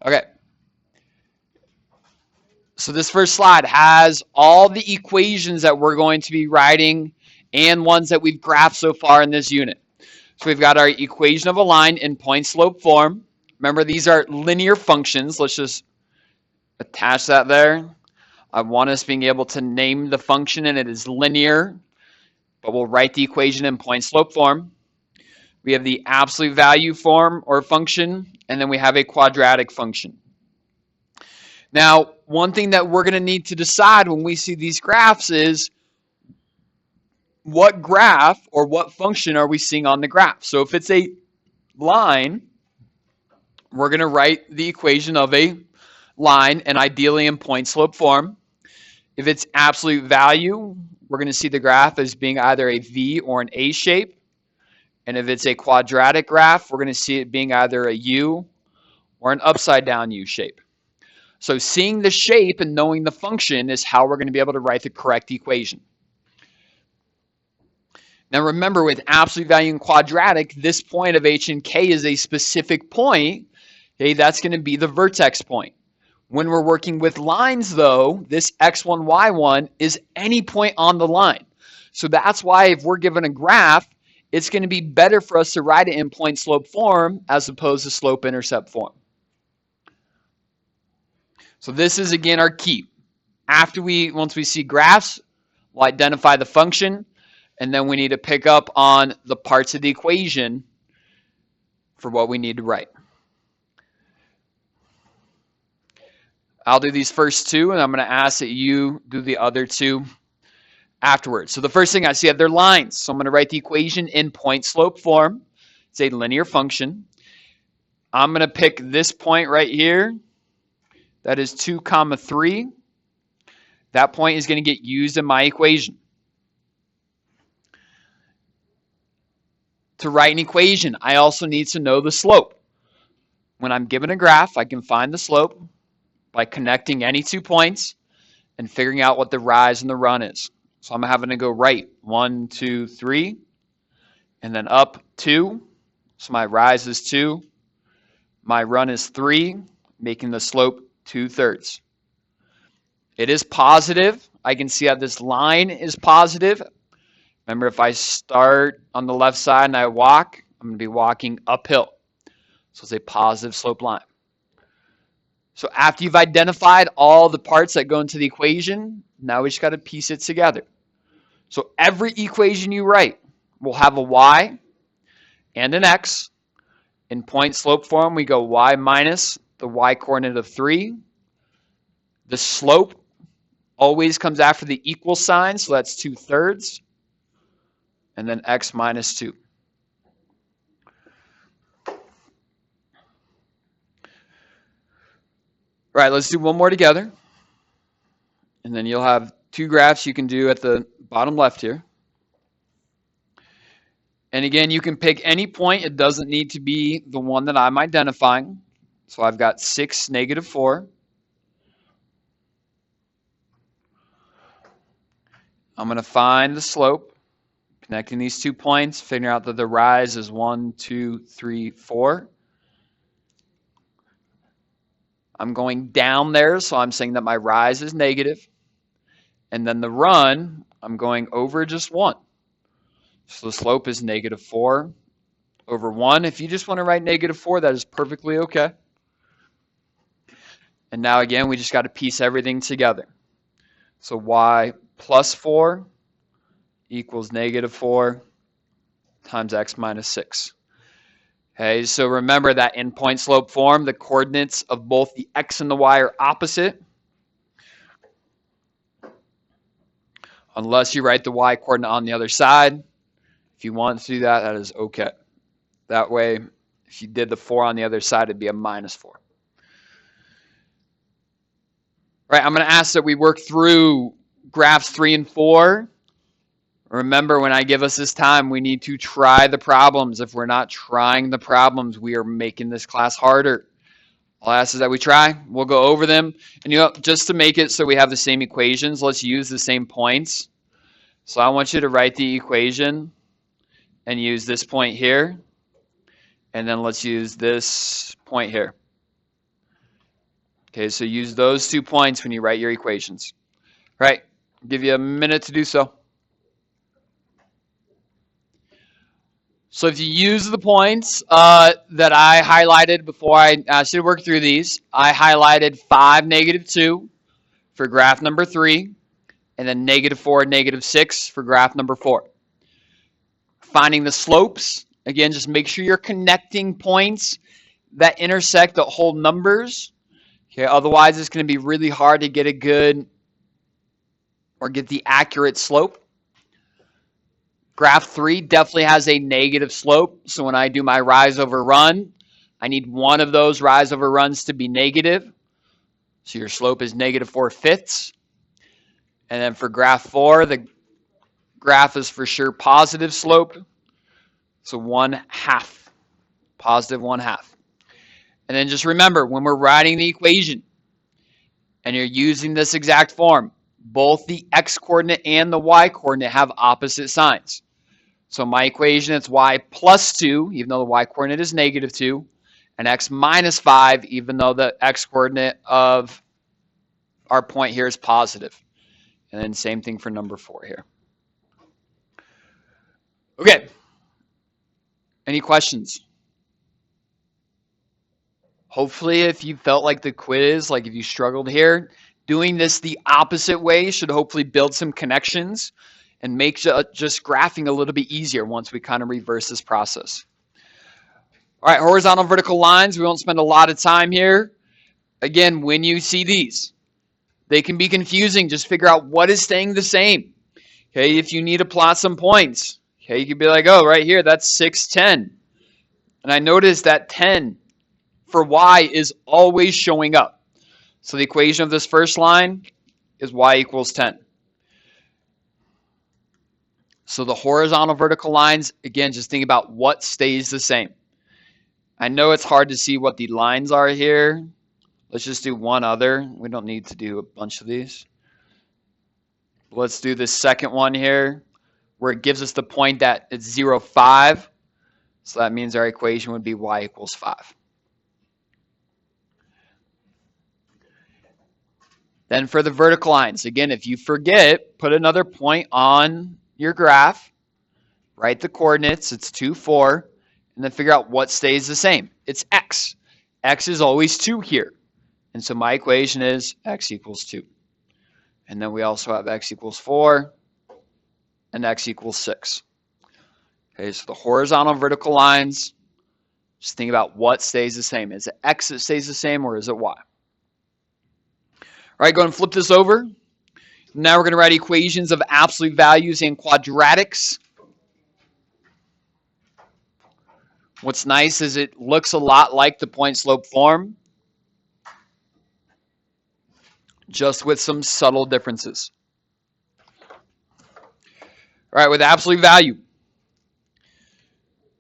Okay. So this first slide has all the equations that we're going to be writing and ones that we've graphed so far in this unit. So we've got our equation of a line in point slope form. Remember, these are linear functions. Let's just attach that there. I want us being able to name the function, and it is linear, but we'll write the equation in point slope form. We have the absolute value form or function, and then we have a quadratic function. Now, one thing that we're going to need to decide when we see these graphs is what graph or what function are we seeing on the graph? So if it's a line, we're going to write the equation of a line, and ideally in point slope form. If it's absolute value, we're going to see the graph as being either a V or an A shape. And if it's a quadratic graph, we're going to see it being either a U or an upside down U shape. So seeing the shape and knowing the function is how we're going to be able to write the correct equation. Now remember, with absolute value and quadratic, this point of H and K is a specific point. Okay, that's going to be the vertex point. When we're working with lines, though, this x1, y1 is any point on the line. So that's why if we're given a graph, it's going to be better for us to write it in point slope form as opposed to slope intercept form. So this is, again, our key. Once we see graphs, we'll identify the function, and then we need to pick up on the parts of the equation for what we need to write. I'll do these first two, and I'm going to ask that you do the other two afterwards. So the first thing I see, they're lines. So I'm going to write the equation in point slope form. It's a linear function. I'm going to pick this point right here. That is 2, 3. That point is going to get used in my equation. To write an equation, I also need to know the slope. When I'm given a graph, I can find the slope by connecting any 2 points and figuring out what the rise and the run is. So I'm having to go right 1, 2, 3, and then up 2. So my rise is 2. My run is 3, making the slope 2/3. It is positive. I can see how this line is positive. Remember, if I start on the left side and I walk, I'm going to be walking uphill. So it's a positive slope line. So after you've identified all the parts that go into the equation, now we just got to piece it together. So every equation you write will have a y and an x. In point slope form, we go y minus the y coordinate of 3. The slope always comes after the equal sign, so that's 2/3. And then x minus 2. All right, let's do one more together. And then you'll have 2 graphs you can do at the bottom left here. And again, you can pick any point. It doesn't need to be the one that I'm identifying. So I've got 6, -4. I'm going to find the slope, connecting these 2 points, figuring out that the rise is 1, 2, 3, 4. I'm going down there, so I'm saying that my rise is negative. And then the run, I'm going over just 1. So the slope is -4 over 1. If you just want to write -4, that is perfectly okay. And now again, we just got to piece everything together. So y plus 4 equals -4 times x minus 6. Okay, so remember that in point slope form, the coordinates of both the x and the y are opposite. Unless you write the y coordinate on the other side. If you want to do that, that is okay. That way, if you did the 4 on the other side, it'd be a -4. All right, I'm going to ask that we work through graphs 3 and 4. Remember, when I give us this time, we need to try the problems. If we're not trying the problems, we are making this class harder. I'll ask is that we try. We'll go over them. And just to make it so we have the same equations, let's use the same points. So I want you to write the equation and use this point here. And then let's use this point here. Okay, so use those 2 points when you write your equations. Right, I'll give you a minute to do so. So if you use the points that I highlighted before I asked you to work through these, I highlighted 5, -2 for graph number 3, and then -4, -6 for graph number 4. Finding the slopes, again, just make sure you're connecting points that intersect the whole numbers. Okay, otherwise it's going to be really hard to get a good or get the accurate slope. Graph 3 definitely has a negative slope, so when I do my rise over run, I need one of those rise over runs to be negative. So your slope is -4/5. And then for graph 4, the graph is for sure positive slope. So 1/2, positive 1/2. And then just remember, when we're writing the equation and you're using this exact form, both the x-coordinate and the y-coordinate have opposite signs. So my equation, it's y plus 2, even though the y-coordinate is -2, and x minus 5, even though the x-coordinate of our point here is positive. And then same thing for number 4 here. Okay. Any questions? Hopefully, if you felt like the quiz, like if you struggled here, doing this the opposite way should hopefully build some connections and make just graphing a little bit easier once we kind of reverse this process. All right, horizontal vertical lines, we won't spend a lot of time here. Again, when you see these, they can be confusing. Just figure out what is staying the same. Okay, if you need to plot some points, okay, you could be like, oh, right here, that's 6, 10. And I noticed that 10 for y is always showing up. So the equation of this first line is y equals 10. So the horizontal vertical lines, again, just think about what stays the same. I know it's hard to see what the lines are here. Let's just do one other. We don't need to do a bunch of these. Let's do this second one here, where it gives us the point that it's 0, 5. So that means our equation would be y equals 5. Then for the vertical lines, again, if you forget, put another point on your graph, write the coordinates, it's 2, 4, and then figure out what stays the same. It's x. X is always 2 here. And so my equation is x equals 2. And then we also have x equals 4 and x equals 6. Okay, so the horizontal and vertical lines, just think about what stays the same. Is it x that stays the same or is it y? All right, go ahead and flip this over. Now we're going to write equations of absolute values and quadratics. What's nice is it looks a lot like the point-slope form, just with some subtle differences. All right, with absolute value,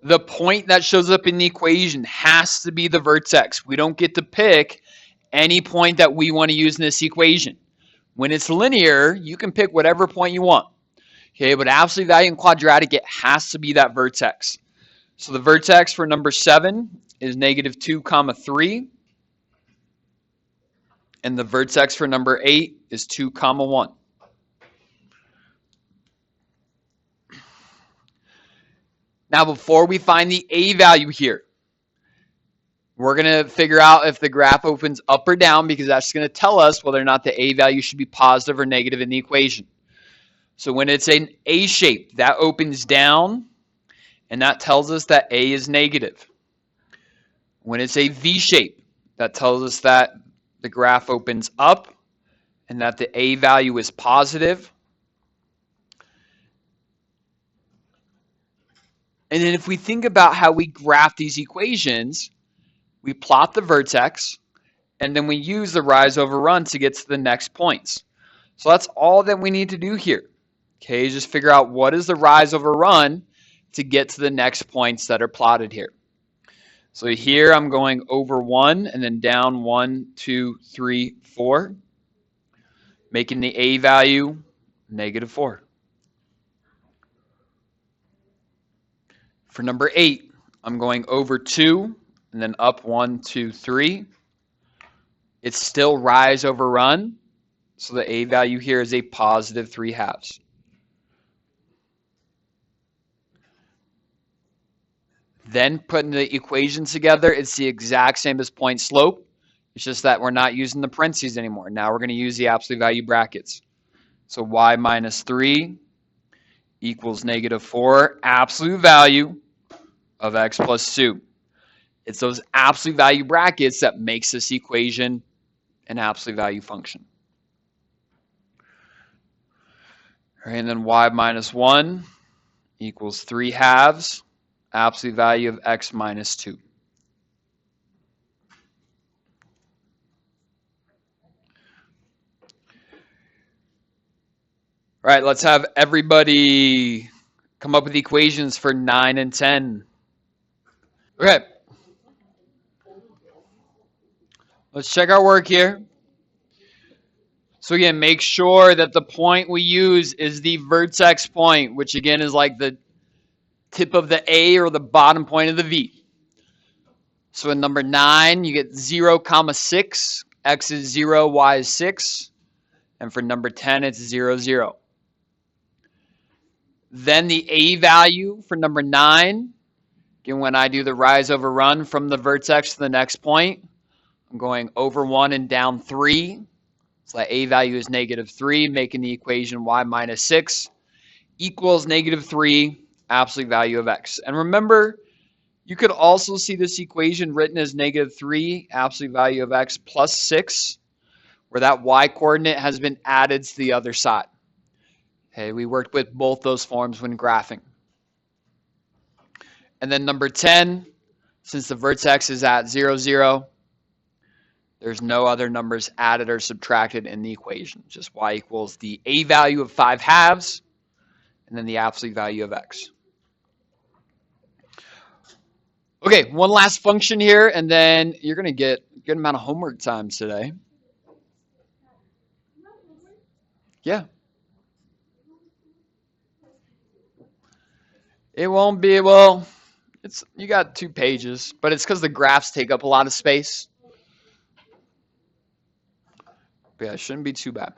the point that shows up in the equation has to be the vertex. We don't get to pick any point that we want to use in this equation. When it's linear, you can pick whatever point you want. Okay, but absolute value and quadratic, it has to be that vertex. So the vertex for number 7 is -2, 3. And the vertex for number 8 is 2, 1. Now, before we find the a value here, we're going to figure out if the graph opens up or down, because that's going to tell us whether or not the a value should be positive or negative in the equation. So when it's an A shape, that opens down, and that tells us that a is negative. When it's a V shape, that tells us that the graph opens up and that the a value is positive. And then if we think about how we graph these equations, we plot the vertex, and then we use the rise over run to get to the next points. So that's all that we need to do here. Okay, just figure out what is the rise over run to get to the next points that are plotted here. So here I'm going over 1 and then down 1, 2, 3, 4, making the a value -4. For number 8, I'm going over 2 and then up 1, 2, 3, It's still rise over run, so the a value here is a positive 3/2. Then putting the equations together, it's the exact same as point slope. It's just that we're not using the parentheses anymore. Now we're going to use the absolute value brackets. So y minus 3 equals -4 absolute value of x plus 2. It's those absolute value brackets that makes this equation an absolute value function. All right, and then y minus 1 equals 3/2 absolute value of x minus 2. All right, let's have everybody come up with equations for 9 and 10. Okay. Let's check our work here. So again, make sure that the point we use is the vertex point, which again is like the tip of the A or the bottom point of the V. So in number 9, you get 0, 6. X is 0, y is 6. And for number 10, it's 0, 0. Then the A value for number 9, again, when I do the rise over run from the vertex to the next point, I'm going over 1 and down 3. So that A value is -3, making the equation y minus 6 equals -3 absolute value of x. And remember, you could also see this equation written as -3 absolute value of x plus 6, where that y coordinate has been added to the other side. Okay, we worked with both those forms when graphing. And then number 10, since the vertex is at 0, 0, there's no other numbers added or subtracted in the equation. Just y equals the a value of 5/2 and then the absolute value of x. Okay, one last function here, and then you're going to get a good amount of homework time today. Yeah. It won't be, well, you got 2 pages, but it's because the graphs take up a lot of space. But yeah, it shouldn't be too bad.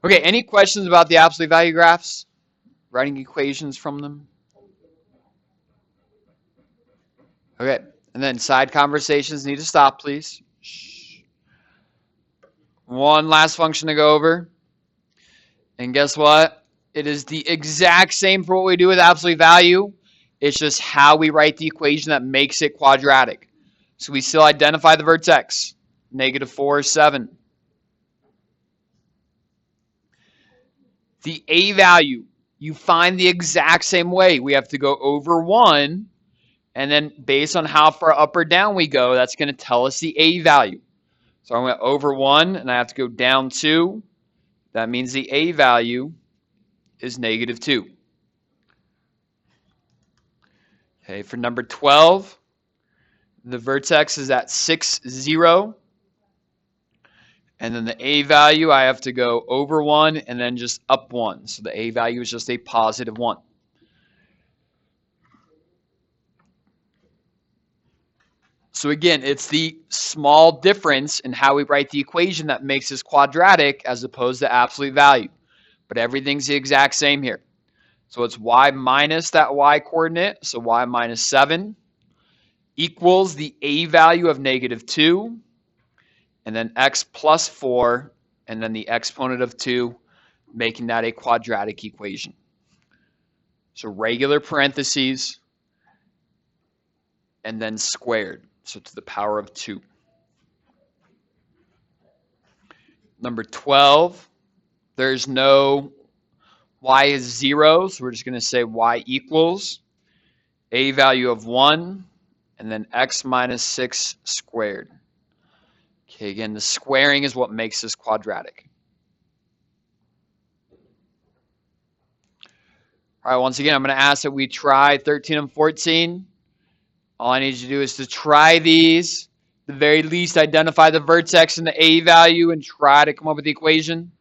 Okay, any questions about the absolute value graphs? Writing equations from them? Okay, and then side conversations need to stop, please. Shh. One last function to go over. And guess what? It is the exact same for what we do with absolute value. It's just how we write the equation that makes it quadratic. So we still identify the vertex. -4 is 7. The a value, you find the exact same way. We have to go over 1, and then based on how far up or down we go, that's going to tell us the a value. So I went over 1, and I have to go down 2. That means the a value is -2. Okay, for number 12, the vertex is at 6, 0. And then the a value, I have to go over 1 and then just up 1. So the a value is just a positive 1. So again, it's the small difference in how we write the equation that makes this quadratic as opposed to absolute value. But everything's the exact same here. So it's y minus that y coordinate, so y minus 7, equals the a value of -2, and then x plus 4, and then the exponent of 2, making that a quadratic equation. So regular parentheses, and then squared, so to the power of 2. Number 12, there's no y is 0, so we're just going to say y equals a value of 1, and then x minus 6 squared. Okay, again, the squaring is what makes this quadratic. All right, once again, I'm going to ask that we try 13 and 14. All I need you to do is to try these. At the very least, identify the vertex and the a value and try to come up with the equation.